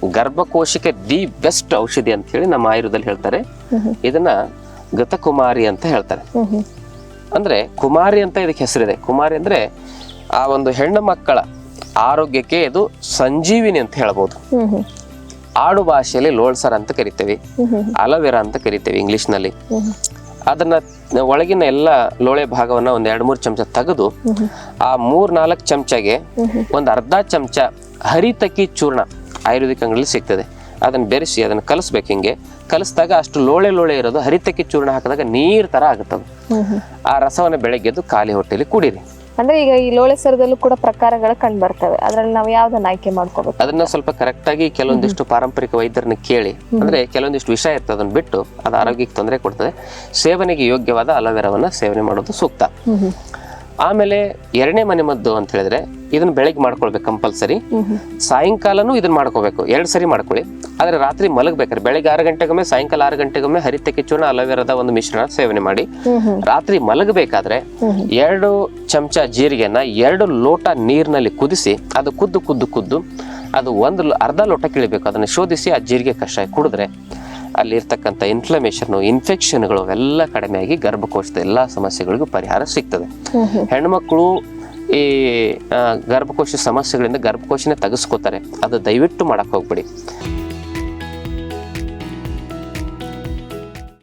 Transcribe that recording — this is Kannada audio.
ಗರ್ಭಕೋಶಕ್ಕೆ ದಿ ಬೆಸ್ಟ್ ಔಷಧಿ ಅಂತ ಹೇಳಿ ನಮ್ಮ ಆಯುರ್ವೇದದಲ್ಲಿ ಹೇಳ್ತಾರೆ. ಇದನ್ನ ಗತಕುಮಾರಿ ಅಂತ ಹೇಳ್ತಾರೆ. ಅಂದ್ರೆ ಕುಮಾರಿ ಅಂತ ಇದಕ್ಕೆ ಹೆಸರಿದೆ. ಕುಮಾರಿ ಅಂದ್ರೆ ಆ ಒಂದು ಹೆಣ್ಣು ಮಕ್ಕಳ ಆರೋಗ್ಯಕ್ಕೆ ಇದು ಸಂಜೀವಿನಿ ಅಂತ ಹೇಳ್ಬೋದು. ಆಡು ಭಾಷೆಯಲ್ಲಿ ಲೋಳ್ಸರ್ ಅಂತ ಕರಿತೇವೆ, ಅಲೋವೆರಾ ಅಂತ ಕರಿತೇವೆ ಇಂಗ್ಲಿಷ್ ನಲ್ಲಿ. ಅದನ್ನ ಒಳಗಿನ ಎಲ್ಲ ಲೋಳೆ ಭಾಗವನ್ನ ಒಂದ್ 2-3 ಚಮಚ ತೆಗೆದು ಆ 3-4 ಚಮಚಗೆ ಒಂದ್ ಅರ್ಧ ಚಮಚ ಹರಿತಕಿ ಚೂರ್ಣ ಆಯುರ್ವೇದಿಕ್ ಅಂಗಡಿಯಲ್ಲಿ ಸಿಗ್ತದೆ. ಅದನ್ನ ಬೆರೆಸಿ ಅದನ್ನ ಕಲಸ್ಬೇಕು. ಹಿಂಗೆ ಕಲಸಿದಾಗ ಅಷ್ಟು ಲೋಳೆ ಇರೋದು ಹರಿತಕಿ ಚೂರ್ಣ ಹಾಕಿದಾಗ ನೀರ್ ತರ ಆಗುತ್ತದು. ಆ ರಸವನ್ನ ಬೆಳಗ್ಗೆದ್ದು ಖಾಲಿ ಹೊಟ್ಟೆಲಿ ಕುಡೀರಿ. ಅಂದ್ರೆ ಈಗ ಈ ಲೋಳೆ ಸರದಲ್ಲೂ ಕೂಡ ಪ್ರಕಾರಗಳು ಕಂಡು ಬರ್ತವೆ. ಅದ್ರಲ್ಲಿ ನಾವು ಯಾವ್ದನ್ನ ಆಯ್ಕೆ ಮಾಡ್ಕೋಬೇಕು? ಅದನ್ನ ಸ್ವಲ್ಪ ಕರೆಕ್ಟ್ ಆಗಿ ಕೆಲವೊಂದಿಷ್ಟು ಪಾರಂಪರಿಕ ವೈದ್ಯರನ್ನ ಕೇಳಿ, ಅಂದ್ರೆ ಕೆಲವೊಂದಿಷ್ಟು ವಿಷಯ ಇರ್ತದೆ, ಅದನ್ನ ಬಿಟ್ಟು ಅದು ಆರೋಗ್ಯಕ್ಕೆ ತೊಂದರೆ ಕೊಡ್ತದೆ. ಸೇವನೆಗೆ ಯೋಗ್ಯವಾದ ಅಲೋವೆರಾವನ್ನ ಸೇವನೆ ಮಾಡೋದು ಸೂಕ್ತ. ಆಮೇಲೆ 2ನೇ ಮನೆ ಮದ್ದು ಅಂತ ಹೇಳಿದ್ರೆ ಇದನ್ನ ಬೆಳಗ್ಗೆ ಮಾಡ್ಕೊಳ್ಬೇಕು ಕಂಪಲ್ಸರಿ. ಸಾಯಂಕಾಲನೂ ಇದನ್ನ ಮಾಡ್ಕೋಬೇಕು. 2 ಸರಿ ಮಾಡ್ಕೊಳ್ಳಿ. ಆದ್ರೆ ರಾತ್ರಿ ಮಲಗಬೇಕಾದ್ರೆ ಬೆಳಗ್ಗೆ 6 ಗಂಟೆಗೊಮ್ಮೆ ಸಾಯಂಕಾಲ 6 ಗಂಟೆಗೊಮ್ಮೆ ಹರಿತಕಿ ಚೂರ್ಣ ಅಲೋವೆರಾದ ಒಂದು ಮಿಶ್ರಣ ಸೇವನೆ ಮಾಡಿ. ರಾತ್ರಿ ಮಲಗಬೇಕಾದ್ರೆ 2 ಚಮಚ ಜೀರಿಗೆನ 2 ಲೋಟ ನೀರಿನಲ್ಲಿ ಕುದಿಸಿ ಅದು ಕುದ್ದು ಅದು ಅರ್ಧ ಲೋಟ ಕಿಳಿಬೇಕು. ಅದನ್ನ ಶೋಧಿಸಿ ಆ ಜೀರಿಗೆ ಕಷಾಯ ಕುಡಿದ್ರೆ ಅಲ್ಲಿ ಇರ್ತಕ್ಕಂಥ ಇನ್ಫ್ಲಮೇಷನ್, ಇನ್ಫೆಕ್ಷನ್ಗಳು ಅವೆಲ್ಲ ಕಡಿಮೆಯಾಗಿ ಗರ್ಭಕೋಶದ ಎಲ್ಲಾ ಸಮಸ್ಯೆಗಳಿಗೂ ಪರಿಹಾರ ಸಿಗ್ತದೆ. ಹೆಣ್ಮಕ್ಳು ಈ ಗರ್ಭಕೋಶ ಸಮಸ್ಯೆಗಳಿಂದ ಗರ್ಭಕೋಶನೇ ತೆಗೆಸ್ಕೋತಾರೆ. ಅದು ದಯವಿಟ್ಟು ಮಾಡಕ್ ಹೋಗ್ಬಿಡಿ.